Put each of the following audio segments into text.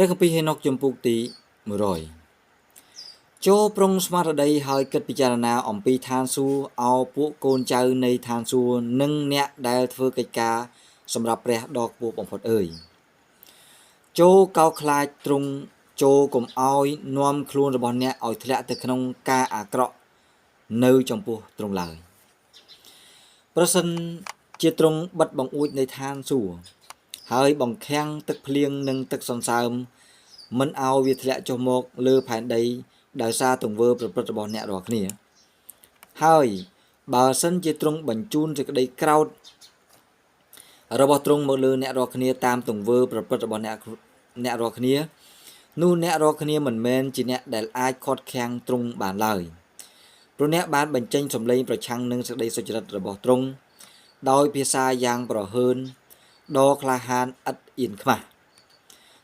ព្រះគម្ពីរហេណុកជំពូកទី100ចូលប្រុងស្មារតីហើយគិតពិចារណាអំពីឋានសួគ៌អោពួកកូនចៅនៃឋានសួគ៌និងអ្នកដែលធ្វើកិច្ចការសម្រាប់ព្រះដ៏ខ្ពស់បំផុតអើយចូលកោតខ្លាចទ្រង់ចូលកុំអោយនាំខ្លួនរបស់អ្នកឲ្យធ្លាក់ទៅក្នុងការអាក្រក់នៅចំពោះទ្រង់ឡើយប្រសិនជាទ្រង់បិទបង្អួចនៃឋានសួគ៌ហើយបង្ខាំងទឹកភ្លៀងនិងទឹកសន្សើមមិនឲ្យវាធ្លាក់ចុះមកលើផែនដីដោយសារទង្វើប្រព្រឹត្តរបស់អ្នករាល់គ្នាហើយបើសិនជាទ្រង់បញ្ជូនសេចក្តីក្រោធរបស់ទ្រង់មកលើអ្នករាល់គ្នាតាមទង្វើប្រព្រឹត្តរបស់អ្នករាល់គ្នានោះអ្នករាល់គ្នាមិនមែនជាអ្នកដែលអាចខាត់ខាំងទ្រង់បានឡើយព្រោះអ្នកបានបញ្ចេញសម្លេងប្រឆាំងនឹងសេចក្តីសុចរិតរបស់ទ្រង់ដោយភាសាយ៉ាងប្រហើនដ៏ក្លាហានឥតអៀនខ្មាស់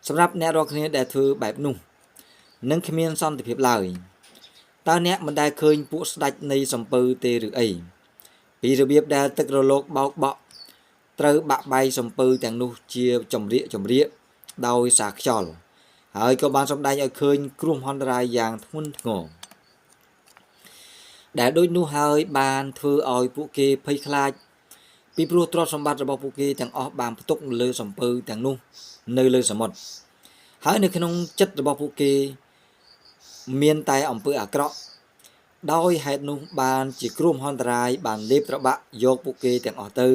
សម្រាប់អ្នករាល់គ្នាដែលធ្វើបែបនោះនឹងគ្មានសន្តិភាពឡើយតើអ្នកមិនដែលឃើញពួកស្ដេចនៃសំពៅទេឬអីពីរបៀបដែលទឹករលកបោកបក់ត្រូវបាក់បែកសំពៅទាំងនោះជាចម្រៀកដោយសារខ្យល់ហើយក៏បានសម្ដែងឲ្យឃើញគ្រោះមហន្តរាយយ៉ាងធ្ងន់ធ្ងរដែលដូចនោះហើយបានធ្វើឲ្យពួកគេភ័យខ្លាចពីព្រោះទ្រព្យសម្បត្តិរបស់ពួកគេទាំងអស់បានផ្ទុកនៅលើសំពៅទាំងនោះនៅលើសមុទ្រហើយនៅក្នុងចិត្តរបស់ពួកគេមានតែអំពើអាក្រក់ដោយហេតុនោះបានជាគ្រោះមហន្តរាយបានលេបត្របាក់យកពួកគេទាំងអស់ទៅ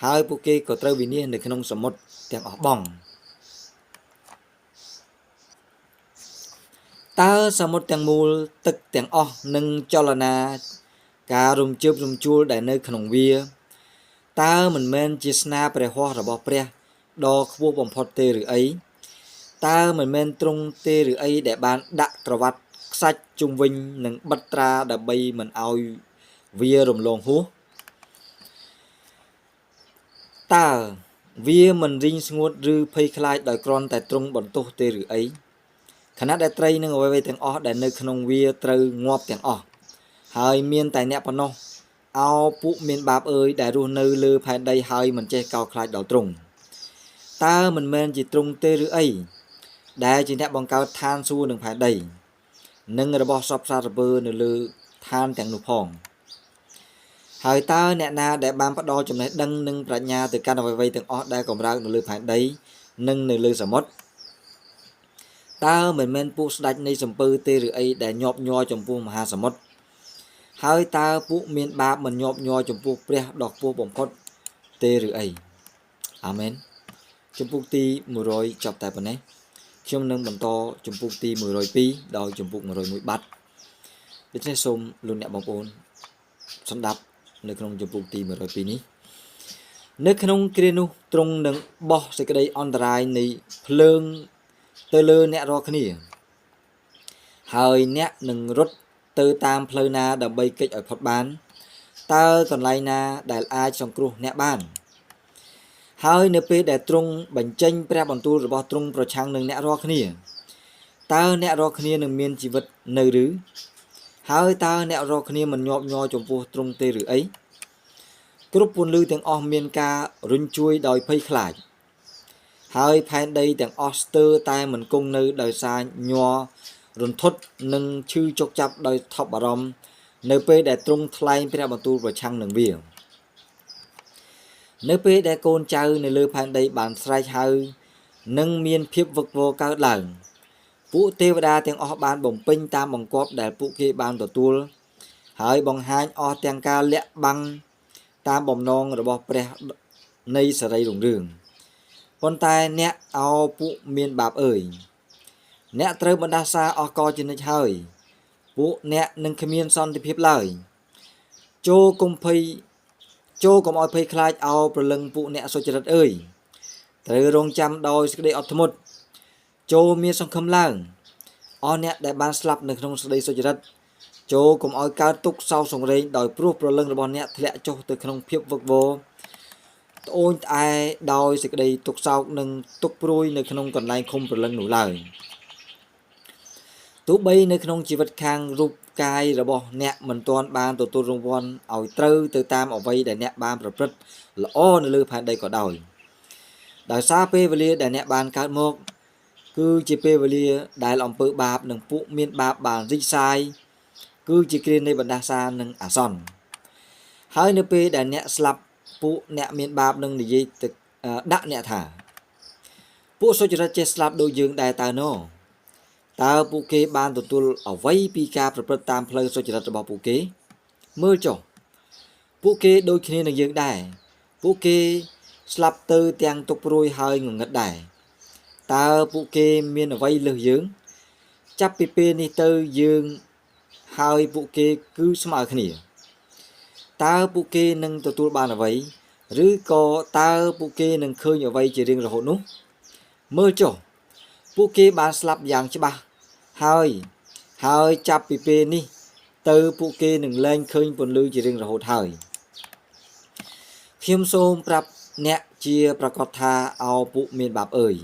ហើយពួកគេក៏ត្រូវវិនាសនៅក្នុងសមុទ្រទាំងអស់បងតើសមុទ្រទាំងមូលទឹកទាំងអស់នឹងចលនាការរំជើបរំជួលដែលនៅក្នុងវាតើមិនមែនជាស្នាព្រះហស្ថរបស់ព្រះដ៏ខ្ពស់បំផុតទេឬអីតើមិនមែនទ្រង់ទេឬអីដែលបានដាក់ក្រវ៉ាត់ខ្សាច់ជុំវិញនិងបិទត្រាដើម្បីមិនឲ្យវារំលងហួសតើវាមិនរីងស្ងួតឬភ័យខ្លាចដោយគ្រាន់តែទ្រង់បន្ទោសទេឬអីខណៈដែលត្រីនិងអ្វីៗទាំងអស់ដែលនៅក្នុងវាត្រូវងាប់ទាំងអស់ហើយមានតែអ្នកប៉ុណ្ណោះអោពួកមានបាបអើយដែលរស់នៅលើផែនដីហើយមិនចេះកោតខ្លាចដល់ទ្រង់តើមិនមែនជាទ្រង់ទេឬអីដែលជាអ្នកបង្កើតឋានសួគ៌និងផែនដីនិងរបស់សពសារពើនៅលើឋានទាំងនោះផងហើយតើអ្នកណាដែលបានផ្ដល់ចំណេះដឹងនិងប្រាជ្ញាទៅកាន់អ្វីៗទាំងអស់ដែលកម្រើកនៅលើផែនដីនិងនៅលើសមុទ្រតើមិនមែនពួកស្ដេចនៃសំពៅទេឬអីដែលញាប់ញ័រចំពោះមហាសមុទ្រហើយតើពួកមានបាបមិនញាប់ញ័រចំពោះព្រះដ៏ខ្ពស់បំផុតទេឬអីអាមែនជំពូកទី100ចប់តែប៉ុណ្ណេះខ្ញុំនឹងបន្តជំពូកទី102ដោយជំពូក101បាត់ដូច្នេះសូមលោកអ្នកបងប្អូនស្ដាប់នៅក្នុងជំពូកទី102នេះនៅក្នុងគ្រានោះទ្រង់នឹងបោះសេចក្តីអន្តរាយនៃភ្លើងទៅលើអ្នករាល់គ្នាហើយអ្នកនឹងរត់ទៅតាមផ្លូវណាដើម្បីគេចឲ្យផុតបានតើកន្លែងណាដែលអាចសង្គ្រោះអ្នកបានហើយនៅពេលដែលទ្រង់បញ្ចេញព្រះបន្ទូលរបស់ទ្រង់ប្រឆាំងនឹងអ្នករាល់គ្នាតើអ្នករាល់គ្នានឹងមានជីវិតនៅឬហើយតើអ្នករាល់គ្នាមិនញាប់ញ័រចំពោះទ្រង់ទេឬអីគ្រប់ពន្លឺទាំងអស់មានការរុញជួយដោយភ័យខ្លាចហើយផែនដីទាំងអស់ស្ទើរតែមិនគង់នៅដោយសារញ័ររន្ធត់និងឈឺចុកចាប់ដោយថប់បារម្ភនៅពេលដែលទ្រង់ថ្លែងព្រះបន្ទូលប្រឆាំងនឹងវានៅពេលដែលកូនចៅនៅលើផែនដីបានស្រែកហៅនិងមានភាពវឹកវរកើតឡើងពួកទេវតាទាំងអស់បានបំពេញតាមបង្គាប់ដែលពួកគេបានទទួលហើយបង្ហាញអស់ទាំងការលាក់បាំងតាមបំណងរបស់ព្រះនៃសេរីរុងរឿងប៉ុន្តែអ្នកអោពួកមានបាបអើយអ្នកត្រូវបណ្ដាសាអស់កលជានិច្ចហើយពួកអ្នកនឹងគ្មានសន្តិភាពឡើយចូលកុំឲ្យភ័យខ្លាចអោប្រលឹងពួកអ្នកសុចរិតអើយត្រូវរងចាំដោយសេចក្តីអត់ធ្មត់ចូលមានសង្ឃឹមឡើងអស់អ្នកដែលបានស្លាប់នៅក្នុងសេចក្តីសុចរិតចូលកុំឲ្យកើតទុក្ខសោកសង្រេងដោយព្រោះប្រលឹងរបស់អ្នកធ្លាក់ចុះទៅក្នុងភាពវឹកវរត្អូញត្អែដោយសេចក្តីទុក្ខសោកនិងទុក្ខព្រួយនៅក្នុងកន្លែងឃុំប្រលឹងនោះឡើយទោះបីនៅក្នុងជីវិតខាងរូបកាយរបស់អ្នកមិនទាន់បានទទួលរង្វាន់ឲ្យត្រូវទៅតាមអ្វីដែលអ្នកបានប្រព្រឹត្តល្អនៅលើផែនដីក៏ដោយសារពេលវេលាដែលអ្នកបានកើតមក គឺជាពេលវេលាដែលអំពើបាបនិងពួកមានបាបបានរីកសាយគឺជាគ្រានៃបណ្ដាសានិងអាសន្នហើយនៅពេលដែលអ្នកស្លាប់ពួកអ្នកមានបាបនឹងនិយាយទៅដាក់អ្នកថាពួកសុចរិតចេះស្លាប់ដូចយើងដែរតើណតើពួកគេបានទទួលអ្វីពីការប្រព្រឹត្តតាមផ្លូវសុចរិតរបស់ពួកគេមើលចុះពួកគេដូចគ្នានឹងយើងដែរពួកគេស្លាប់ទៅទាំងទុកព្រួយហើយងងឹតដែរតើពួកគេមានអ្វីលើសយើងចាប់ពីពេលនេះទៅយើងហើយពួកគេគឺស្មើគ្នាតើពួកគេនឹងទទួលបានអ្វីឬក៏តើពួកគេនឹងឃើញអ្វីជារៀងរហូតនោះមើលចុះពួកគេបានស្លាប់យ៉ាងច្បាស់ហើយចាប់ពីពេលនេះទៅពួកគេនឹងលែងឃើញពន្លឺជារៀងរហូតហើយខ្ញុំសូមប្រាប់អ្នកជាប្រកាសថាអោពួកមានបាបអើយ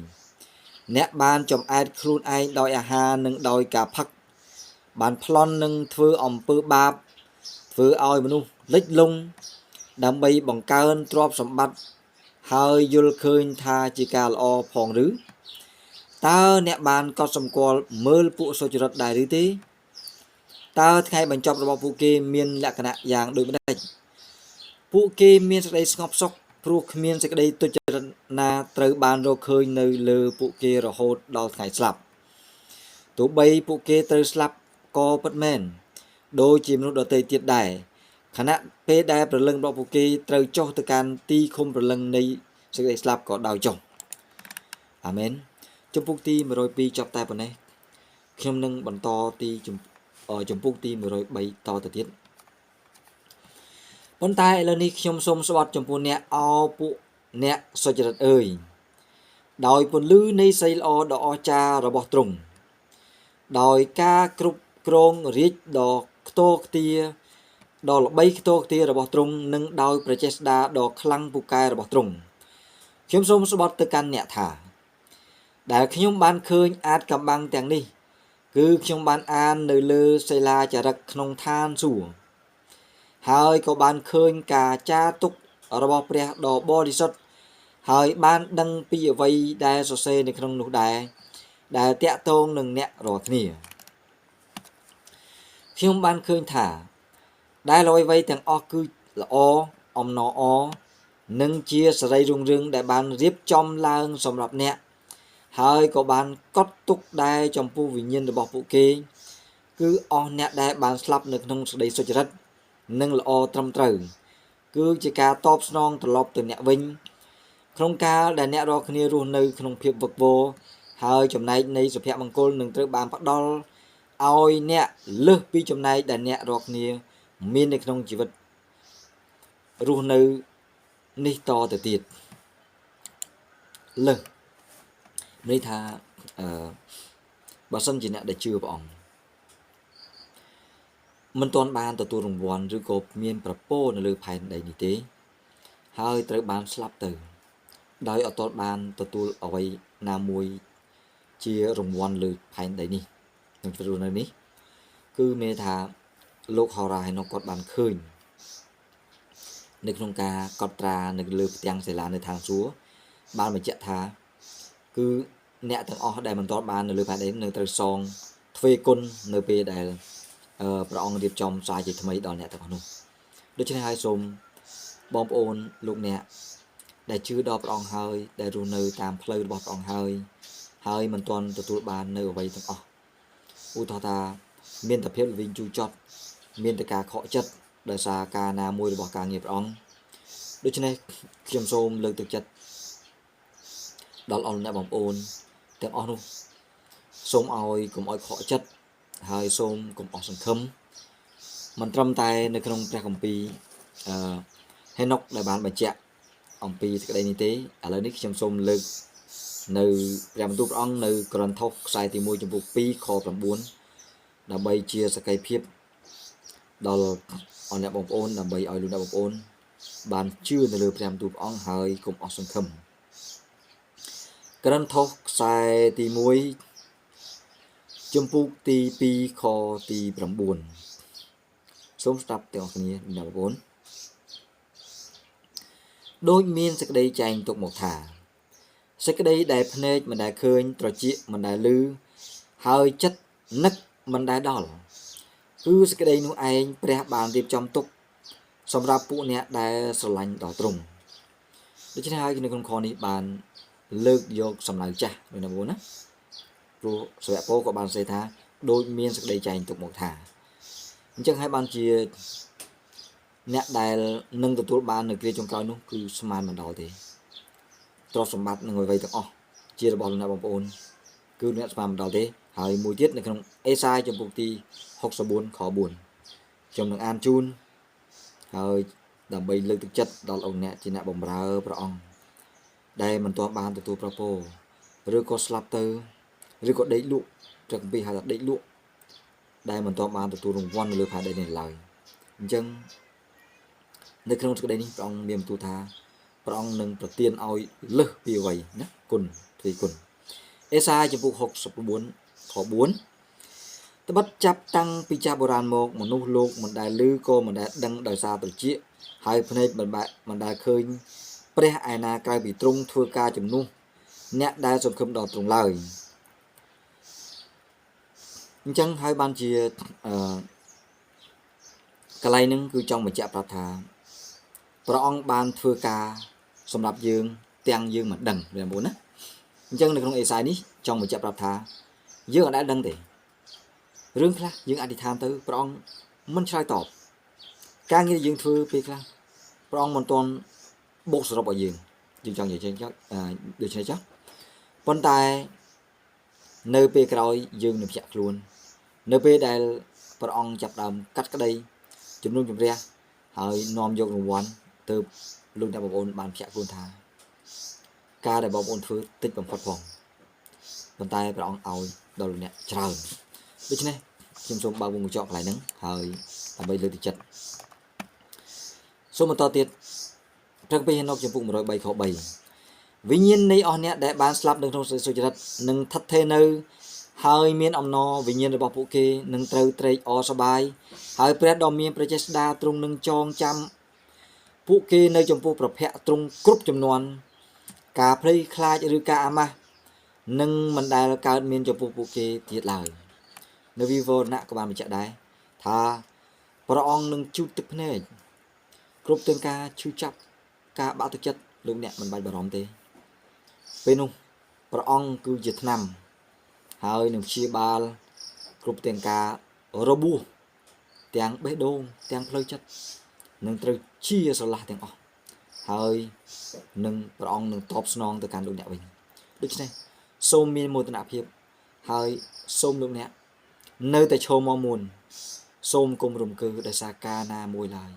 អ្នកបានចំអែតខ្លួនឯងដោយអាហារនិងដោយការផឹកបានប្លន់នឹងធ្វើអំពើបាបធ្វើឲ្យមនុស្សលិចលង់ដើម្បីបង្កើនទ្រព្យសម្បត្តិហើយយល់ឃើញថាជាការល្អផងឬតើអ្នកបានកត់សម្គាល់មើលពួកសុចរិតដែរឬទេតើថ្ងៃបញ្ចប់របស់ពួកគេមានលក្ខណៈយ៉ាងដូចម្តេចពួកគេមានសេចក្តីស្ងប់សុខព្រោះគ្មានសេចក្តីទុច្ចរិតណាត្រូវបានរកឃើញនៅលើពួកគេរហូតដល់ថ្ងៃស្លាប់ទោះបីពួកគេត្រូវស្លាប់ក៏ពិតមែនដូចជាមនុស្សដទៃទៀតដែរខណៈពេលដែលព្រលឹងរបស់ពួកគេត្រូវចុះទៅកាន់ទីឃុំព្រលឹងនៃសេចក្តីស្លាប់ក៏ដោយចុះអាមែនចំពុកទី102ចប់តែប៉ុណ្ណេះខ្ញុំនឹងបន្តទីចំពុកទី103តទៅទៀតប៉ុន្តែឥឡូវនេះខ្ញុំសូមស្បត់ចំពោះអ្នកអោពួកអ្នកសុចរិតអើយដោយពន្លឺនៃសីល្អដ៏អស្ចារ្យរបស់ទ្រង់ដោយការគ្រប់គ្រងរាជដ៏ខ្ទរខ្ទាដ៏ល្បីខ្ទរខ្ទារបស់ទ្រង់និងដោយប្រជាស្ដាដ៏ខ្លាំងពូកែរបស់ទ្រង់ខ្ញុំសូមស្បត់ទៅកាន់អ្នកថាដែលខ្ញុំបានឃើញអាចកំបាំងទាំងនេះគឺខ្ញុំបានអាននៅលើសិលាចារឹកក្នុងឋានសួគ៌ហើយក៏បានឃើញការចារទុករបស់ព្រះដ៏បរិសុទ្ធហើយបានដឹងពីអ្វីដែលសរសេរនៅក្នុងនោះដែរដែលតាក់ទងនឹងអ្នករាល់គ្នាខ្ញុំបានឃើញថាដែលអ្វីៗទាំងអស់គឺល្អអំណរអនិងជាសេរីរុងរឿងដែលបានរៀបចំឡើងសម្រាប់អ្នកហើយក៏បានកត់ទុកដែរចំពោះវិញ្ញាណរបស់ពួកគេគឺអស់អ្នកដែលបានស្លាប់នៅក្នុងសេចក្តីសុចរិតនិងល្អត្រឹមត្រូវគឺជាការតបស្នងត្រឡប់ទៅអ្នកវិញក្នុងកាលដែលអ្នករាល់គ្នារស់នៅក្នុងភាពវឹកវរហើយចំណែកនៃសុភមង្គលនឹងត្រូវបានផ្ដល់ឲ្យអ្នកលើសពីចំណែកដែលអ្នករាល់គ្នាមាននៅក្នុងជីវិតរស់នៅនេះតទៅទៀតលើសនេះថាបើសិនជាអ្នកដែលជឿព្រះអង្គមិនទាន់បានទទួលរង្វាន់ឬក៏មានប្រពោនៅលើផែនដីនេះទេហើយត្រូវបានស្លាប់ទៅដោយអត់ទាន់បានទទួលអ្វីណាមួយជារង្វាន់លើផែនដីនេះក្នុងជីវិតនៅនេះគឺមានថាលោកហោរ៉ាហេណូគាត់បានឃើញនៅក្នុងការកត់ត្រានៅលើផ្ទាំងសិលានៅឋានសួគ៌បានបញ្ជាក់ថាគឺអ្នកទាំងអស់ដែលមិនទាន់បាននៅលើផែនដីនឹងត្រូវសងទ្វេគុណនៅពេលដែលព្រះអង្គរៀបចំផ្សាយជាថ្មីដល់អ្នកទាំងអស់នោះដូច្នេះហើយសូមបងប្អូនលោកអ្នកដែលជឿដល់ព្រះអង្គហើយដែលរស់នៅតាមផ្លូវរបស់ព្រះអង្គហើយមិនទាន់ទទួលបាននៅអ្វីទាំងអស់ឧទាហរណ៍ថាមានតែភាពល្វីងជូរចត់មានតែការខកចិត្តដោយសារការណាមួយរបស់ការងារព្រះអង្គដូច្នេះខ្ញុំសូមលើកទឹកចិត្តដល់អស់អ្នកបងប្អូនទាំងអស់នោះសូមឲ្យកុំឲ្យខកចិត្តហើយសូមកុំអស់សង្ឃឹមមិនត្រឹមតែនៅក្នុងព្រះគម្ពីរហេណុកដែលបានបញ្ជាក់អំពីសេចក្តីនេះទេឥឡូវនេះខ្ញុំសូមលើកនៅព្រះបន្ទូលព្រះអង្គនៅកូរិនថូសខ្សែទី1ចំពុក2ខ9ដើម្បីជាសក្ខីភាពដល់អស់អ្នកបងប្អូនដើម្បីឲ្យលោកអ្នកបងប្អូនបានជឿនៅលើព្រះបន្ទូលព្រះអង្គហើយកុំអស់សង្ឃឹមកូរិនថូសខ្សែទី1ចំពុកទី2ខទី9សូមស្ដាប់ទាំងអស់គ្នាអ្នកបងប្អូនដូចមានសេចក្តីចែងទុកមកថា សេចក្តីដែលភ្នែកមិនដែលឃើញត្រចៀកមិនដែលឮហើយចិត្តនឹកមិនដែលដល់គឺសេចក្តីនោះឯងព្រះបានរៀបចំទុកសម្រាប់ពួកអ្នកដែលស្រឡាញ់ដល់ទ្រង់ដូច្នេះហើយនៅក្នុងខនេះបានលើកយកសំណៅចាស់នៅណាណាព្រោះសាវកពោលក៏បានសេថាដូចមានសេចក្តីចែងទុកមកថាអញ្ចឹងហើយបានជាអ្នកដែលនឹងទទួលបាននៅគ្រាចុងក្រោយនោះគឺស្មានមិនដល់ទេទ្រព្យសម្បត្តិនឹងអ្វីទាំងអស់ជារបស់លោកអ្នកបងប្អូនគឺអ្នកស្មានមិនដល់ទេហើយមួយទៀតនៅក្នុងអេសាយចំពុកទី64ខ4ខ្ញុំនឹងអានជូនហើយដើម្បីលើកទឹកចិត្តដល់អង្គអ្នកជាអ្នកបម្រើព្រះអង្គដែលមិនទាន់បានទទួលប្រពោឬក៏ស្លាប់ទៅឬក៏ដេកលក់ព្រះគម្ពីរហៅថាដេកលក់ដែលមិនទាន់បានទទួលរង្វាន់នៅលើផែនដីនេះឡើយអញ្ចឹងនៅក្នុងសេចក្តីនេះព្រះអង្គមានបន្ទូលថាព្រះអង្គនឹងប្រទានឲ្យលើសពីអ្វីណាគុណទ្វីគុណអេសាយចំពុក64ខ4ត្បិតចាប់តាំងពីចាស់បុរាណមកមនុស្សលោកមិនដែលឮក៏មិនដែលដឹងដោយសារត្រចៀកហើយភ្នែកមិនដែលឃើញព្រះឯណាក្រៅពីទ្រង់ធ្វើការជំនួសអ្នកដែលសង្ឃឹមដល់ទ្រង់ឡើយអញ្ចឹងហើយបានជាកន្លែងហ្នឹងគឺចង់បញ្ជាក់ប្រាប់ថាព្រះអង្គបានធ្វើការសម្រាប់យើងទាំងយើងមិនដឹងបងប្អូនណាអញ្ចឹងនៅក្នុងអេសាយនេះចង់បញ្ជាក់ប្រាប់ថាយើងអត់ដែលដឹងទេរឿងខ្លះយើងអធិដ្ឋានទៅព្រះអង្គមិនឆ្លើយតបការងារយើងធ្វើពេលខ្លះព្រះអង្គមិនទាន់បូកសរុបឲ្យយើងចង់និយាយចឹងដូច្នេះចុះប៉ុន្តែនៅពេលក្រោយយើងនឹងភ្ញាក់ខ្លួននៅពេលដែលព្រះអង្គចាប់ដើមកាត់ក្តីជំនុំជម្រះហើយនាំយករង្វាន់ទៅលោកអ្នកបងប្អូនបានភ្ញាក់ខ្លួនថាការដែលបងប្អូនធ្វើតិចបំផុតផងប៉ុន្តែព្រះអង្គឲ្យដល់លោកអ្នកច្រើនដូច្នេះខ្ញុំសូមបើកវងកញ្ចក់កន្លែងហ្នឹងហើយដើម្បីលើកទឹកចិត្តសូមបន្តទៀតព្រះគម្ពីរហេណូកចំពុក103ខ3វិញ្ញាណនៃអស់អ្នកដែលបានស្លាប់នៅក្នុងសេចក្តីសុចរិតនឹងឋិតថេរនៅហើយមានអំណរវិញ្ញាណរបស់ពួកគេនឹងត្រូវត្រេកអរសប្បាយហើយព្រះដ៏មានព្រះចេស្តាទ្រង់នឹងចងចាំពួកគេនៅចំពោះប្រភពទ្រង់គ្រប់ចំនួនការភ័យខ្លាចឬការអាម៉ាស់នឹងមិនដែលកើតមានចំពោះពួកគេទៀតឡើយនៅវិវរណៈក៏បានបញ្ជាក់ដែរថាព្រះអង្គនឹងជូតទឹកភ្នែកគ្រប់ទាំងការឈឺចាប់ការបាក់ទឹកចិត្តលោកអ្នកមិនបាច់បារម្ភទេពេលនោះព្រះអង្គគឺជាថ្នាំហើយនឹងព្យាបាលគ្រប់ទាំងការរបួសទាំងបេះដូងទាំងផ្លូវចិត្តនឹងត្រូវជាស្រឡះទាំងអស់ហើយនឹងព្រះអង្គនឹងតបស្នងទៅកាន់លោកអ្នកវិញដូច្នេះសូមមានមោទនភាពហើយសូមលោកអ្នកនៅតែឈរមកមុនសូមកុំរំកើដោយសារការណាមួយឡើយ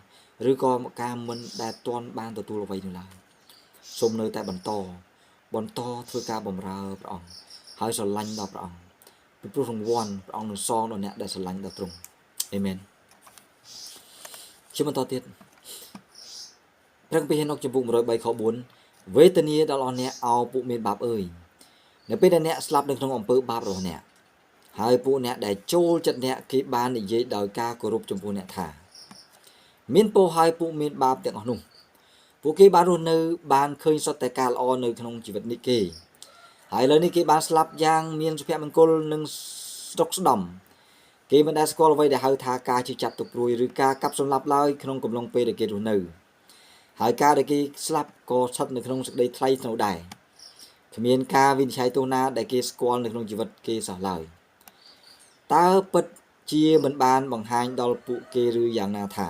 ឬក៏ការមិនដែលទាន់បានទទួលអ្វីនោះឡើយសូមនៅតែបន្តធ្វើការបម្រើព្រះអង្គហើយស្រឡាញ់ដល់ព្រះអង្គពីព្រោះរង្វាន់ព្រះអង្គនឹងសងដល់អ្នកដែលស្រឡាញ់ដល់ទ្រង់អេមែនជាបន្តទៀតព្រះគម្ពីរហេណូកចំពុក103ខ4វេទនាដល់អស់អ្នកអោពួកមានបាបអើយនៅពេលដែលអ្នកស្លាប់នៅក្នុងអំពើបាបរបស់អ្នកហើយពួកអ្នកដែលចូលចិត្តអ្នកគេបាននិយាយដោយការគោរពចំពោះអ្នកថាមានពរហើយពួកមានបាបទាំងអស់នោះពួកគេបានរស់នៅបានឃើញសុទ្ធតែការល្អនៅក្នុងជីវិតនេះគេហើយឥឡូវនេះគេបានស្លាប់យ៉ាងមានសុភមង្គលនិងស្តុកស្ដំគេមិនដែលស្គាល់អ្វីដែលហៅថាការជិះចាប់ទុកព្រួយឬការកាប់សម្លាប់ឡើយក្នុងកំឡុងពេលដែលគេរស់នៅហើយការដែលគេស្លាប់ក៏ស្ថិតនៅក្នុងសេចក្តីថ្លៃថ្នូរដែរគ្មានការវិនិច្ឆ័យទោសណាដែលគេស្គាល់នៅក្នុងជីវិតគេសោះឡើយតើពិតជាមិនបានបង្ហាញដល់ពួកគេឬយ៉ាងណាថា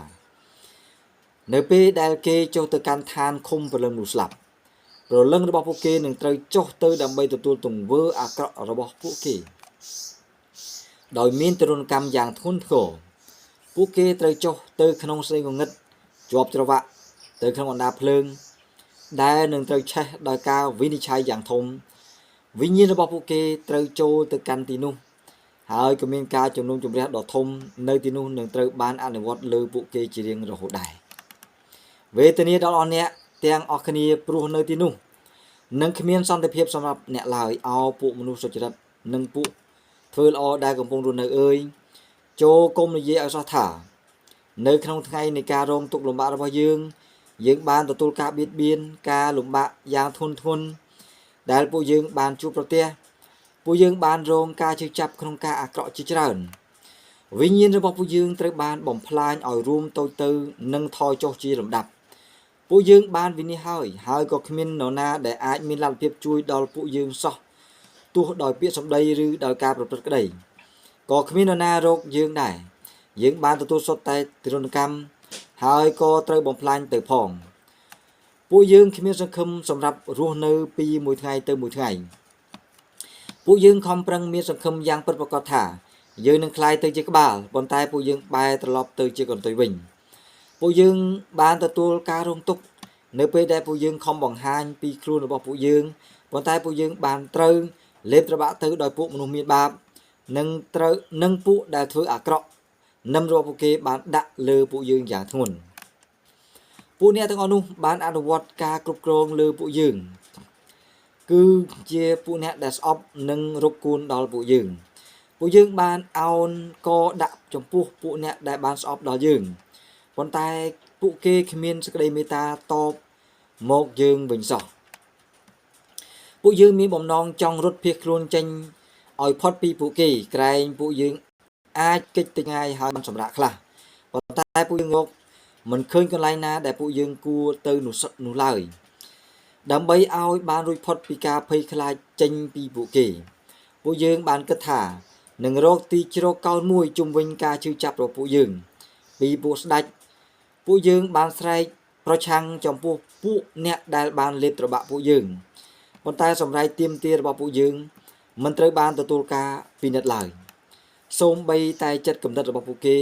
នៅពេលដែលគេចុះទៅកាន់ឋានឃុំព្រលឹងនោះស្លាប់ព្រលឹងរបស់ពួកគេនឹងត្រូវចុះទៅដើម្បីទទួលទង្វើអាក្រក់របស់ពួកគេដោយមានទរណកម្មយ៉ាងធ្ងន់ធ្ងរពួកគេត្រូវចុះទៅក្នុងស្រីងងឹតជាប់ច្រវាក់ទៅក្នុងអណ្ដារភ្លើងដែលនឹងត្រូវឆេះដោយការវិនិច្ឆ័យយ៉ាងធំវិញ្ញាណរបស់ពួកគេត្រូវចូលទៅកាន់ទីនោះហើយក៏មានការជំនុំជម្រះដ៏ធំនៅទីនោះនឹងត្រូវបានអនុវត្តលើពួកគេជារៀងរហូតដែរវេទនាដល់អស់អ្នកទាំងអស់គ្នាព្រោះនៅទីនោះនឹងគ្មានសន្តិភាពសម្រាប់អ្នកឡើយអោពួកមនុស្សសុចរិតនិងពួកធ្វើល្អដែលកំពុងរស់នៅអើយចូលគុំនិយាយឲ្យសោះថានៅក្នុងថ្ងៃនៃការរងទុក្ខលំបាករបស់យើងបានទទួលការបៀតបៀនការលំបាកយ៉ាងធ្ងន់ធ្ងរ ដែលពួកយើងបានជួបប្រទះពួកយើងបានរងការជឿចាប់ក្នុងការអាក្រក់ជាច្រើនវិញ្ញាណរបស់ពួកយើងត្រូវបានបំផ្លាញឲ្យរួមតូចទៅនិងថយចុះជាលំដាប់ពួកយើងបានវិនិច្ឆ័យហើយក៏គ្មាននរណាដែលអាចមានលទ្ធភាពជួយដល់ពួកយើងសោះទោះដោយពាក្យសម្ដីឬដោយការប្រព្រឹត្តក្តីក៏គ្មាននរណារកយើងដែរយើងបានទទួលសុទ្ធតែទរណកម្មហើយក៏ត្រូវបំផ្លាញទៅផងពួកយើងគ្មានសង្ឃឹមសម្រាប់រស់នៅពីមួយថ្ងៃទៅមួយថ្ងៃពួកយើងខំប្រឹងមានសង្ឃឹមយ៉ាងពិតប្រាកដថាយើងនឹងក្លាយទៅជាក្បាលប៉ុន្តែពួកយើងបែរត្រឡប់ទៅជាកន្ទុយវិញពួកយើងបានទទួលការរងទុក្ខនៅពេលដែលពួកយើងខំបង្ហាញពីខ្លួនរបស់ពួកយើងប៉ុន្តែពួកយើងបានត្រូវលេបត្របាក់ទៅដោយពួកមនុស្សមានបាបនិងពួកដែលធ្វើអាក្រក់នឹមរបស់ពួកគេបានដាក់លើពួកយើងយ៉ាងធ្ងន់ពួកអ្នកទាំងអស់នោះបានអនុវត្តការគ្រប់គ្រងលើពួកយើងគឺជាពួកអ្នកដែលស្អប់និងរកគួនដល់ពួកយើងបានអោនកដាក់ចំពោះពួកអ្នកដែលបានស្អប់ដល់យើងប៉ុន្តែពួកគេគ្មានសេចក្តីមេត្តាតបមកយើងវិញសោះពួកយើងមានបំណងចង់រត់ភៀសខ្លួនចេញឲ្យផុតពីពួកគេក្រែងពួកយើងអាចគេចទៅងាយហើយបានសម្រាកខ្លះប៉ុន្តែពួកយើងមិនឃើញកន្លែងណាដែលពួកយើងគួរទៅនោះឡើយដើម្បីឲ្យបានរួចផុតពីការភ័យខ្លាចចេញពីពួកគេពួកយើងបានគិតថានឹងរកទីជ្រកកោនមួយជុំវិញការជឿចាប់របស់ពួកយើងពីពួកស្ដេចពួកយើងបានស្រែកប្រឆាំងចំពោះពួកអ្នកដែលបានលេបត្របាក់ពួកយើងប៉ុន្តែសម្រេចទាមទាររបស់ពួកយើងមិនត្រូវបានទទួលការពិនិត្យឡើយសូម្បីតែចិត្តគំនិតរបស់ពួកគេ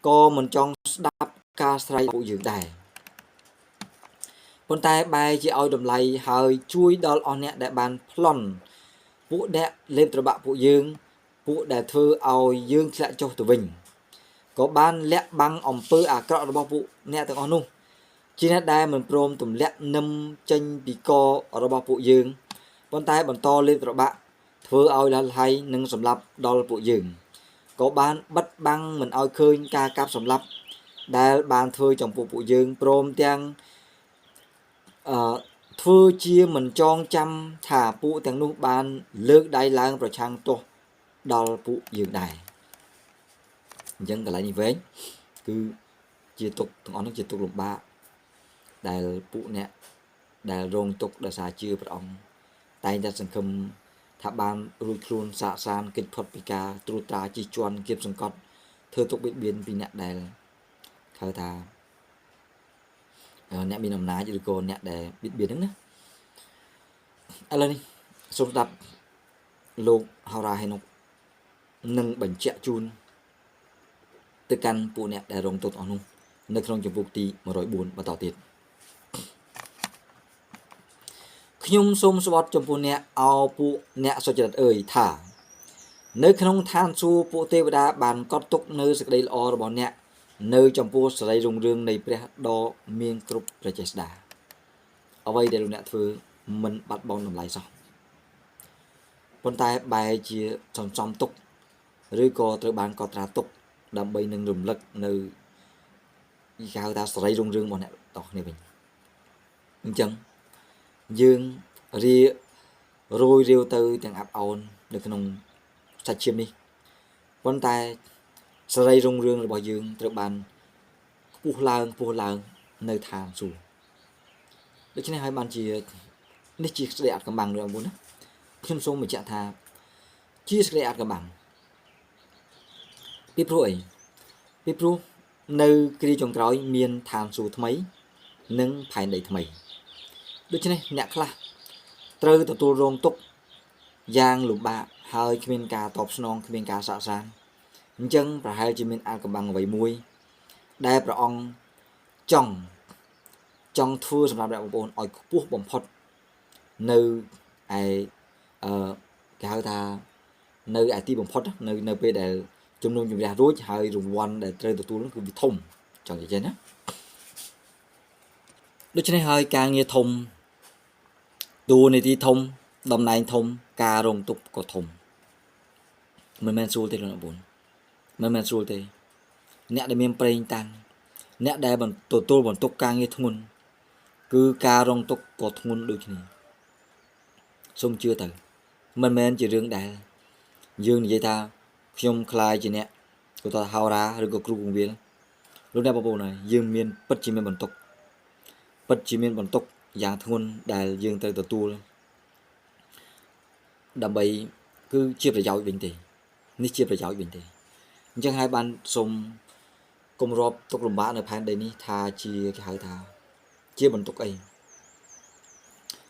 ក៏មិនចង់ស្ដាប់ការស្រែកពួកយើងដែរប៉ុន្តែបែរជាឲ្យតម្លៃហើយជួយដល់អស់អ្នកដែលបានប្លន់ពួកអ្នកលេបត្របាក់ពួកយើងពួកដែលធ្វើឲ្យយើងធ្លាក់ចុះទៅវិញក៏បានលាក់បាំងអំពើអាក្រក់របស់ពួកអ្នកទាំងអស់នោះជាអ្នកដែលមិនព្រមទម្លាក់នឹមចេញពីករបស់ពួកយើងប៉ុន្តែបន្តលេបត្របាក់ធ្វើឲ្យលះលៃនិងសម្លាប់ដល់ពួកយើងក៏បានបិទបាំងមិនឲ្យឃើញការកាប់សម្លាប់ដែលបានធ្វើចំពោះពួកយើងព្រមទាំងធ្វើជាមិនចងចាំថាពួកទាំងនោះបានលើកដៃឡើងប្រឆាំងទោសដល់ពួកយើងដែរអញ្ចឹងកន្លែងនេះវិញគឺជាទុកទាំងអស់នោះជាទុកលំបាកដែលពួកអ្នកដែលរងទុកដោយសារជឿព្រះអង្គតែងតែសង្ឃឹមថាបានរួចខ្លួនសាកសានគេចផុតពីការត្រួតត្រាជិះជាន់គៀបសង្កត់ធ្វើទុកបៀតបៀនពីអ្នកដែលហៅថាអ្នកមានអំណាចឬក៏អ្នកដែលបៀតបៀនហ្នឹងណាឥឡូវនេះសូមស្ដាប់លោកហោរ៉ាហេនុកនឹងបញ្ជាក់ជូនទៅកាន់ពួកអ្នកដែលរងទុក្ខអស់នោះនៅក្នុងជំពូកទី104បន្តទៀតខ្ញុំសូមស្បត់ចំពោះអ្នកអោពួកអ្នកសុចរិតអើយថានៅក្នុងឋានសួគ៌ពួកទេវតាបានកត់ទុកនៅសេចក្តីល្អរបស់អ្នកនៅចំពោះសេរីរុងរឿងនៃព្រះដ៏មានគ្រប់ព្រះចេស្តាអ្វីដែលលោកអ្នកធ្វើមិនបាត់បង់តម្លៃសោះប៉ុន្តែបែរជាសន្សំទុកឬក៏ត្រូវបានកត់ត្រាទុកដើម្បីនឹងរំលឹកនៅគេហៅថាសេរីរុងរឿងរបស់អ្នកតោះគ្នាវិញអញ្ចឹងយើងរយរាវទៅទាំងអាប់អោននៅក្នុងសាច់ឈាមនេះប៉ុន្តែសេរីរុងរឿងរបស់យើងត្រូវបានខ្ពស់ឡើងនៅឋានសួគ៌ដូច្នេះហើយបានជានេះជាសេចក្តីអត់កំបាំងរបស់បងណាខ្ញុំសូមបញ្ជាក់ថាជាសេចក្តីអត់កំបាំងពីព្រោះអីពីព្រោះនៅគ្រាចុងក្រោយមានឋានសួគ៌ថ្មីនិងផែនដីថ្មីដូច្នេះអ្នកខ្លះត្រូវទទួលរងទុក្ខយ៉ាងលំបាកហើយគ្មានការតបស្នងគ្មានការសាកសានអញ្ចឹងប្រហែលជាមានអាថ៌កំបាំងអ្វីមួយដែលព្រះអង្គចង់ធ្វើសម្រាប់អ្នកបងប្អូនឲ្យខ្ពស់បំផុតនៅឯគេហៅថានៅឯទីបំផុតនៅពេលដែលជំនុំជម្រះរួចហើយរង្វាន់ដែលត្រូវទទួលនោះគឺវាធំចង់និយាយណាដូច្នេះហើយការងារធំតួនាទីធំតំណែងធំការរងទុក្ខក៏ធំមិនមែនស្រួលទេលោកអ្នកបងមិនមែនស្រួលទេអ្នកដែលមានប្រេងតាំងអ្នកដែលទទួលបន្ទុកការងារធ្ងន់គឺការរងទុក្ខក៏ធ្ងន់ដូចគ្នា សូមជឿទៅមិនមែនជារឿងដែលយើងនិយាយថាខ្ញុំខ្លាយជាអ្នកគឺថាហោរាឬក៏គ្រូពង្រៀនលោកអ្នកបងប្អូនហើយយើងមានពិតជាមានបន្ទុកយ៉ាងធ្ងន់ដែលយើងត្រូវទទួលដើម្បីគឺជាប្រយោជន៍វិញទេនេះជាប្រយោជន៍វិញទេអញ្ចឹងហើយបានសូមគម្របទុកលំបាកនៅផែនដីនេះថាជាគេហៅថាជាបន្ទុកអី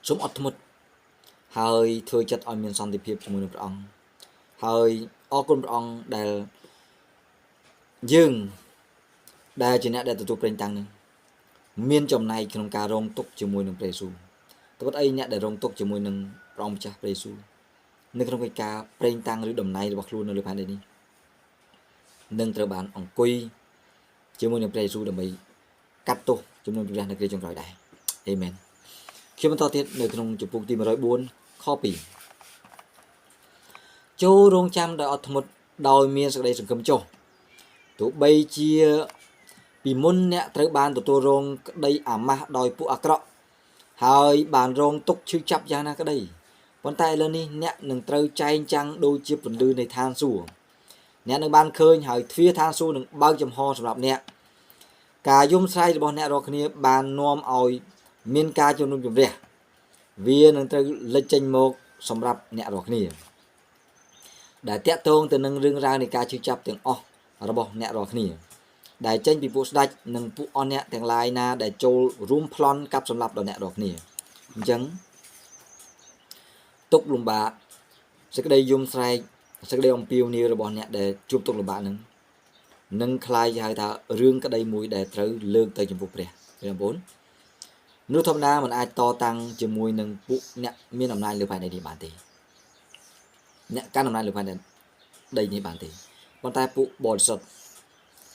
សូមអត់ធ្មត់ហើយធ្វើចិត្តឲ្យមានសន្តិភាពជាមួយនឹងព្រះអង្គហើយអរគុណព្រះអង្គដែលយើងដែលជាអ្នកដែលទទួលប្រេងតាំងនឹងមានចំណែកក្នុងការរងទុក្ខជាមួយនឹងព្រះយេស៊ូវតែប៉ុន្តែអ្នកដែលរងទុក្ខជាមួយនឹងព្រះអង្គម្ចាស់ព្រះយេស៊ូវនៅក្នុងកិច្ចការប្រេងតាំងឬតំណែងរបស់ខ្លួននៅលើផែនដីនេះនឹងត្រូវបានអង្គុយជាមួយនឹងព្រះយេស៊ូវដើម្បីកាត់ទោសជំនុំជម្រះនៅគ្រាចុងក្រោយដែរអេមែនខ្ញុំបន្តទៀតនៅក្នុងជំពូកទី104ខ2ចូលរងចាំដោយអត់ធ្មត់ដោយមានសេចក្តីសង្ឃឹមចុះទោះបីជាពីមុនអ្នកត្រូវបានទទួលរងក្តីអាម៉ាស់ដោយពួកអាក្រក់ហើយបានរងទុក្ខឈឺចាប់យ៉ាងណាក្តីប៉ុន្តែឥឡូវនេះអ្នកនឹងត្រូវចែងចាំងដូចជាពន្លឺនៃឋានសួគ៌អ្នកនឹងបានឃើញហើយទ្វារឋានសួគ៌នឹងបើកចំហសម្រាប់អ្នកការយំស្រែករបស់អ្នករាល់គ្នាបាននាំឲ្យមានការជំនុំជម្រះវានឹងត្រូវលេចចេញមកសម្រាប់អ្នករាល់គ្នាដែលតាក់ទងទៅនឹងរឿងរ៉ាវនៃការឈឺចាប់ទាំងអស់របស់អ្នករាល់គ្នាដែលចេញពីពួកស្ដេចនិងពួកអស់អ្នកទាំងឡាយណាដែលចូលរួមប្លន់កាប់សម្លាប់ដល់អ្នករាល់គ្នាអញ្ចឹងទុកលំបាកសេចក្តីយំស្រែកសេចក្តីអំពាវនាវរបស់អ្នកដែលជួបទុកលំបាកនឹងคล้ายជាហៅថារឿងក្តីមួយដែលត្រូវលើកទៅចំពោះព្រះបងប្អូននោះធម្មតាមិនអាចតតាំងជាមួយនឹងពួកអ្នកមានអំណាចលើផែនដីនេះបានទេអ្នកកាន់អំណាចលើផែនដីនេះបានទេប៉ុន្តែពួកបរិសុទ្ធ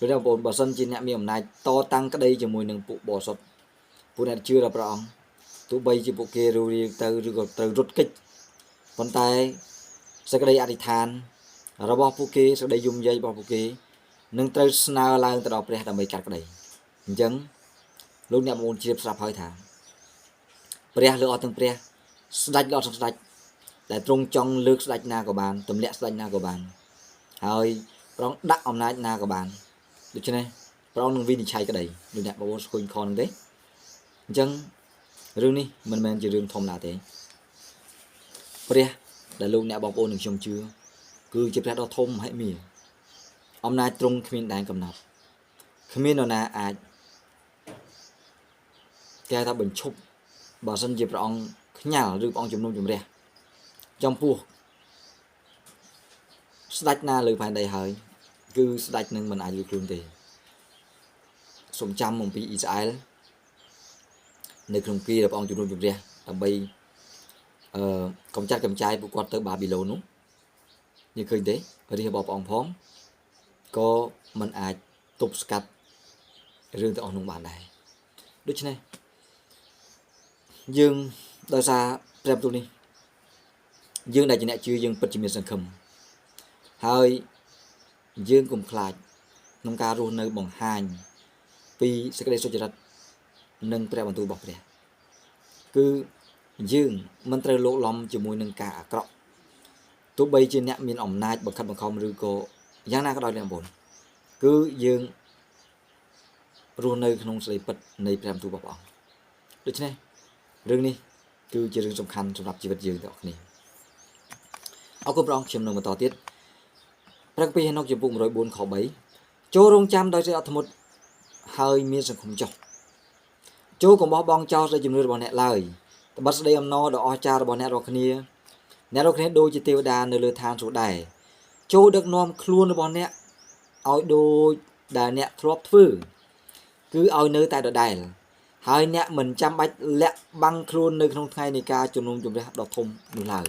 ព្រះបងប្អូនបើសិនជាអ្នកមានអំណាចតតាំងក្តីជាមួយនឹងពួកបរិសុទ្ធពួកអ្នកជឿដល់ព្រះអង្គទោះបីជាពួកគេរូរៀងទៅឬក៏ត្រូវរត់គេចប៉ុន្តែសេចក្តីអធិដ្ឋានរបស់ពួកគេសេចក្តីយំយាយរបស់ពួកគេនឹងត្រូវស្នើឡើងទៅដល់ព្រះដើម្បីកាត់ក្តីអញ្ចឹងលោកអ្នកបងប្អូនជ្រាបស្រាប់ហើយថាព្រះលើអត់ទាំងព្រះស្ដេចលើអត់ទាំងស្ដេចដែលទ្រង់ចង់លើកស្ដេចណាក៏បានទម្លាក់ស្ដេចណាក៏បានហើយព្រះអង្គដាក់អំណាចណាក៏បានដូច្នេះព្រះអង្គនឹងវិនិច្ឆ័យក្តីលោកអ្នកបងប្អូនស្គាល់ខនទេអញ្ចឹងរឿងនេះមិនមែនជារឿងធម្មតាទេព្រះដែលលោកអ្នកបងប្អូននឹងខ្ញុំជឿគឺជាព្រះដ៏ធំមហិមាអំណាចទ្រង់គ្មានដែនកំណត់គ្មាននរណាអាចគេថាបញ្ឈប់បើសិនជាព្រះអង្គខ្ញាល់ឬព្រះអង្គជំនុំជម្រះចំពោះស្ដេចណាលើផែនដីហើយគឺស្ដេចនឹងមិនអាចរួចខ្លួនទេសូមចាំអំពីអ៊ីស្រាអែលនៅក្នុងគ្រាដែលព្រះអង្គជំនុំជម្រះដើម្បីកំចាត់កំចាយពួកគាត់ទៅបាប៊ីឡូននោះយើងឃើញទេរាជរបស់ព្រះអង្គផងក៏មិនអាចទប់ស្កាត់រឿងទាំងអស់នោះបានដែរដូច្នេះយើងដោយសារព្រះបន្ទូលនេះយើងដែលជាអ្នកជឿយើងពិតជាមានសង្ឃឹមហើយយើងកុំខ្លាចក្នុងការរស់នៅបង្ហាញពីសេចក្តីសុចរិតនិងព្រះបន្ទូលរបស់ព្រះគឺយើងមិនត្រូវលោកលំជាមួយនឹងការអាក្រក់ទោះបីជាអ្នកមានអំណាចបង្ខិតបង្ខំឬក៏យ៉ាងណាក៏ដោយអ្នកបងគឺយើងរស់នៅក្នុងសេរីពិតនៃព្រះបន្ទូលរបស់ព្រះអង្គដូច្នេះរឿងនេះគឺជារឿងសំខាន់សម្រាប់ជីវិតយើងទាំងអស់គ្នាអរគុណព្រះអង្គខ្ញុំនឹងបន្តទៀតព្រះគម្ពីរហេណុកជំពូក104ខ3ចូលរងចាំដោយសេចក្តីអត់ធ្មត់ហើយមានសង្ឃឹមចុះចូលកុំបោះបង់ចោលសេចក្តីជំនឿរបស់អ្នកឡើយត្បិតសេចក្តីអំណរដ៏អស្ចារ្យរបស់អ្នករាល់គ្នាដូចជាទេវតានៅលើឋានសួគ៌ដែរចូលដឹកនាំខ្លួនរបស់អ្នកឲ្យដូចដែលអ្នកធ្លាប់ធ្វើគឺឲ្យនៅតែដដែលហើយអ្នកមិនចាំបាច់លាក់បាំងខ្លួននៅក្នុងថ្ងៃនៃការជំនុំជម្រះដ៏ធំនោះឡើយ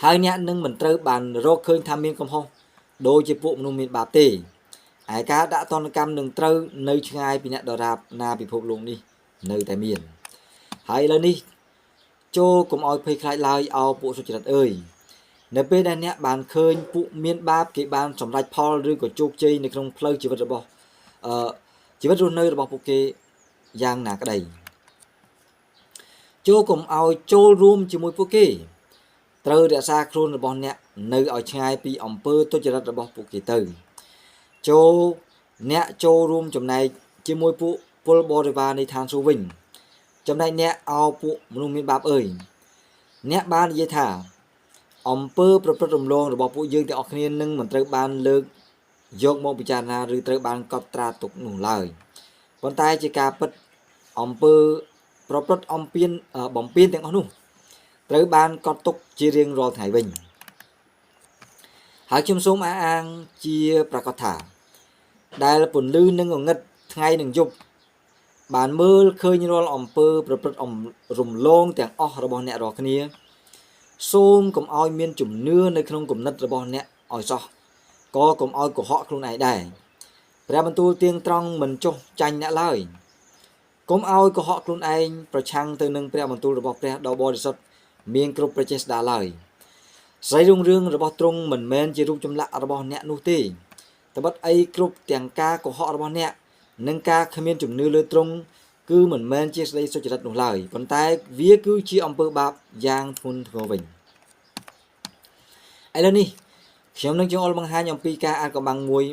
ហើយអ្នកនឹងមិនត្រូវបានរកឃើញថាមានកំហុសដូចជាពួកមនុស្សមានបាបទេឯការដាក់ទណ្ឌកម្មនឹងត្រូវនៅឆ្ងាយពីអ្នកដរាបណាពិភពលោកនេះនៅតែមានហើយឥឡូវនេះចូលកុំឲ្យភ័យខ្លាចឡើយអោពួកសុចរិតអើយនៅពេលដែលអ្នកបានឃើញពួកមានបាបគេបានសម្រេចផលឬក៏ជោគជ័យនៅក្នុងផ្លូវជីវិតរបស់ជីវិតរស់នៅរបស់ពួកគេយ៉ាងណាក្តី ចូលកុំឲ្យចូលរួមជាមួយពួកគេត្រូវរក្សាខ្លួនរបស់អ្នកនៅឲ្យឆ្ងាយពីអំពើទុច្ចរិតរបស់ពួកគេទៅចូលអ្នកចូលរួមចំណែកជាមួយពួកពលបរិវារនៃឋានសួគ៌វិញចំណែកអ្នកអោពួកមនុស្សមានបាបអើយអ្នកបាននិយាយថាអំពើប្រព្រឹត្តរំលងរបស់ពួកយើងទាំងអស់គ្នានឹងមិនត្រូវបានលើកយកមកពិចារណាឬត្រូវបានកត់ត្រាទុកនោះឡើយប៉ុន្តែជាការពិតអំពើប្រព្រឹត្តអំពានបំពានទាំងអស់នោះត្រូវបានកត់ទុកជារៀងរាល់ថ្ងៃវិញហើយខ្ញុំសូមអះអាងជាប្រកាសថាដែលពន្លឺនិងងងឹតថ្ងៃនិងយប់បានមើលឃើញរាល់អំពើប្រព្រឹត្តរំលងទាំងអស់របស់អ្នករាល់គ្នាសូមកុំឲ្យមានជំនឿនៅក្នុងគំនិតរបស់អ្នកឲ្យសោះក៏កុំឲ្យកុហកខ្លួនឯងដែរព្រះបន្ទូលទៀងត្រង់មិនចុះចាញ់អ្នកឡើយកុំឲ្យកុហកខ្លួនឯងប្រឆាំងទៅនឹងព្រះបន្ទូលរបស់ព្រះដ៏បរិសុទ្ធមានគ្រប់ប្រជេស្តាឡើយស្រីរុងរឿងរបស់ទ្រង់មិនមែនជារូបចម្លាក់របស់អ្នកនោះទេត្បិតអីគ្រប់ទាំងការកុហករបស់អ្នកនិងការគ្មានជំនឿលើទ្រង់គឺមិនមែនជាសេចក្តីសុចរិតនោះឡើយប៉ុន្តែវាគឺជាអំពើបាបយ៉ាងធ្ងន់ធ្ងរវិញឥឡូវនេះខ្ញុំនឹងចង់អល់បង្ហាញអំពីការអាថ៌កំបាំងមួយ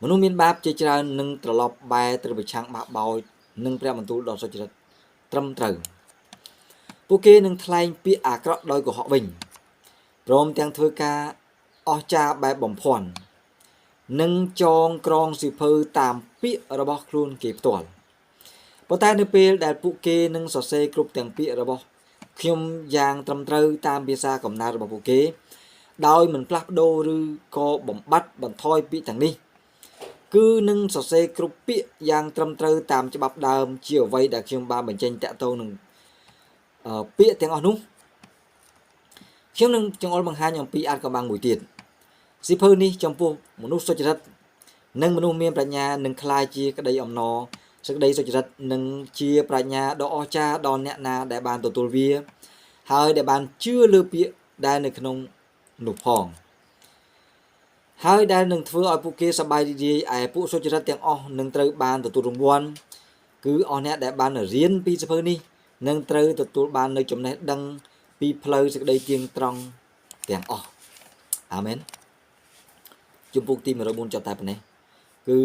មនុស្សមានបាបជាច្រើននឹងត្រឡប់បែរទៅប្រឆាំងបះបោចនឹងព្រះបន្ទូលដ៏សុចរិតត្រឹមត្រូវពួកគេនឹងថ្លែងពាក្យអាក្រក់ដោយកុហកវិញព្រមទាំងធ្វើការអស្ចារ្យបែបបំភាន់និងចងក្រងសិភៅតាមពាក្យរបស់ខ្លួនគេផ្ទាល់ប៉ុន្តែនៅពេលដែលពួកគេនឹងសរសេរគ្រប់ទាំងពាក្យរបស់ខ្ញុំយ៉ាងត្រឹមត្រូវតាមភាសាកំណើតរបស់ពួកគេដោយមិនផ្លាស់ប្ដូរឬក៏បំបត្តិបន្ថយពាក្យទាំងនេះគឺនឹងសរសេរគ្រប់ពាក្យយ៉ាងត្រឹមត្រូវតាមច្បាប់ដើមជាអ្វីដែលខ្ញុំបានបញ្ចេញតាក់ទងនឹងពាក្យទាំងអស់នោះខ្ញុំនឹងចង្អុលបង្ហាញអំពីអាថ៌កំបាំងមួយទៀតសិភៅនេះចំពោះមនុស្សសុចរិតនិងមនុស្សមានប្រាជ្ញានឹងក្លាយជាក្តីអំណរសេចក្តីសុចរិតនិងជាប្រាជ្ញាដ៏អស្ចារ្យដល់អ្នកណាដែលបានទទួលវាហើយដែលបានជឿលើពាក្យដែលនៅក្នុងនោះផងហើយដែលនឹងធ្វើឲ្យពួកគេសប្បាយរីករាយឯពួកសុចរិតទាំងអស់នឹងត្រូវបានទទួលរង្វាន់គឺអស់អ្នកដែលបានរៀនពីសភៅនេះនឹងត្រូវទទួលបាននូវចំណេះដឹងពីផ្លូវសេចក្តីទៀងត្រង់ទាំងអស់អាមែនជំពូកទី104ចប់តែប៉ុណ្ណេះគឺ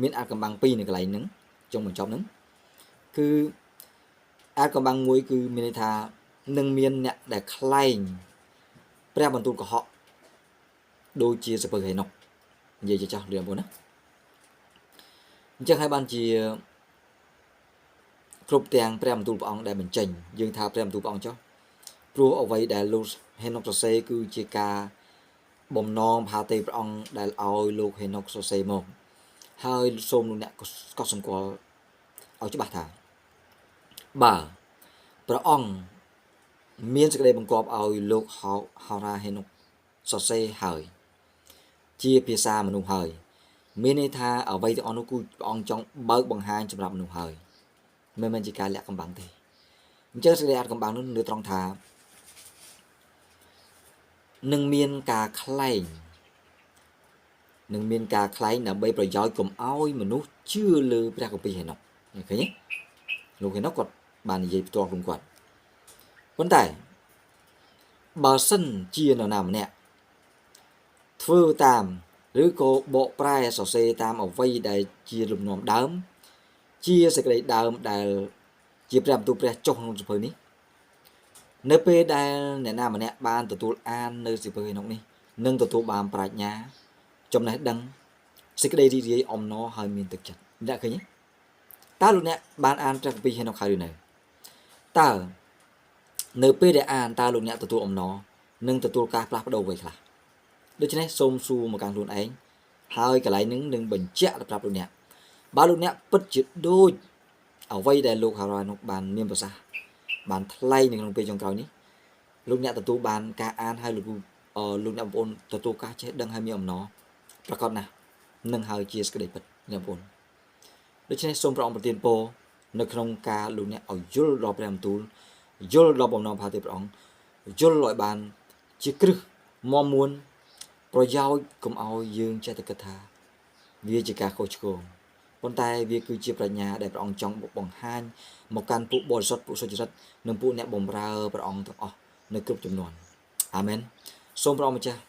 មានអាថ៌កំបាំង2នៅកន្លែងហ្នឹងចុងបញ្ចប់ហ្នឹងគឺអាថ៌កំបាំងមួយគឺមានន័យថានឹងមានអ្នកដែលខ្លែងព្រះបន្ទូលកុហកដូចជាសភៅហេណុកនិយាយចោះលឿនបងណាអញ្ចឹងហើយបានជាគ្រប់ទាំងព្រះបន្ទូលព្រះអង្គដែលបញ្ចេញយើងថាព្រះបន្ទូលព្រះអង្គចុះព្រោះអ្វីដែលលោកហេណុកសរសេរគឺជាការបំណងផាតេព្រះអង្គដែលឲ្យលោកហេណុកសរសេរមកហើយសូមលោកអ្នកកត់សម្គាល់ឲ្យច្បាស់ថាបើព្រះអង្គមានសេចក្តីបង្គាប់ឲ្យលោកហោរាហេណុកសរសេរហើយជាភាសាមនុស្សហើយមានន័យថាអ្វីទាំងអស់នោះគឺព្រះអង្គចង់បើកបង្ហាញសម្រាប់មនុស្សហើយមិនមែនជាការលាក់កំបាំងទេអញ្ចឹងសេចក្តីអាថ៌កំបាំងនោះនៅត្រង់ថានឹងមានការខ្លែងដើម្បីប្រយោជន៍កុំឲ្យមនុស្សជឿលើព្រះគម្ពីរហេណុកឃើញទេលោកហេណុកគាត់បាននិយាយផ្ទាល់ខ្លួនគាត់ប៉ុន្តែបើសិនជានរណាម្នាក់ធ្វើតាមឬក៏បកប្រែសរសេរតាមអ្វីដែលជាលំនាំដើមជាសេចក្តីដើមដែលជាព្រះបន្ទូលព្រះចុះក្នុងសភៅនេះនៅពេលដែលអ្នកណាម្នាក់បានទទួលអាននៅសភៅហេណុកនេះនឹងទទួលបានប្រាជ្ញាចំណេះដឹងសេចក្តីរីករាយអំណរហើយមានទឹកចិត្តអ្នកឃើញទេតើលោកអ្នកបានអានព្រះគម្ពីរហេណុកហើយឬនៅតើនៅពេលដែលអានតើលោកអ្នកទទួលអំណរនិងទទួលការផ្លាស់ប្ដូរអ្វីខ្លះដូច្នេះសូមសួរមកកាន់ខ្លួនឯងហើយកន្លែងនឹងនឹងបញ្ជាក់ប្រាប់លោកអ្នកបើលោកអ្នកពិតជាដូចអ្វីដែលលោកហារ៉ានោះបានមានប្រសាសន៍បានថ្លែងនៅក្នុងពេលចុងក្រោយនេះលោកអ្នកទទួលបានការអានហើយលោកអ្នកបងប្អូនទទួលការចេះដឹងហើយមានអំណរប្រកបណាស់នឹងហើយជាសេចក្តីពិតអ្នកបងប្អូនដូច្នេះសូមព្រះអង្គប្រទានពរនៅក្នុងការលោកអ្នកឲ្យយល់ដល់ព្រះបន្ទូលយល់ដល់បំណងផាទេព្រះអង្គយល់ឲ្យបានជាគ្រឹះមមមួនប្រយោជន៍កុំឲ្យយើងចេះតែគិតថាវាជាការខុសឆ្គង ប៉ុន្តែវាគឺជាប្រាជ្ញាដែលព្រះអង្គចង់បង្ហាញមកកាន់ពួកបរិសុទ្ធពួកសុចរិតនិងពួកអ្នកបម្រើព្រះអង្គទាំងអស់នៅគ្រប់ចំនួនអាមែនសូមព្រះអង្គម្ចាស់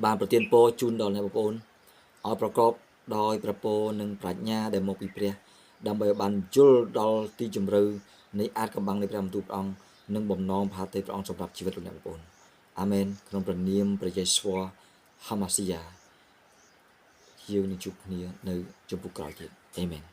បានប្រទានពរជូនដល់អ្នកបងប្អូនឲ្យប្រកបដោយព្រះពរនិងប្រាជ្ញាដែលមកពីព្រះដើម្បីបានយល់ដល់ទីជម្រៅនៃអាចកំបាំងនៃព្រះបន្ទូលព្រះអង្គនិងបំណងផាតីព្រះអង្គសម្រាប់ជីវិតរបស់អ្នកបងប្អូនអាមែនក្នុងព្រះនាមព្រះយេស៊ូវហាម៉ាស៊ីយ៉ាយើងនឹងជួបគ្នានៅចំពោះក្រោយទៀតអេមែន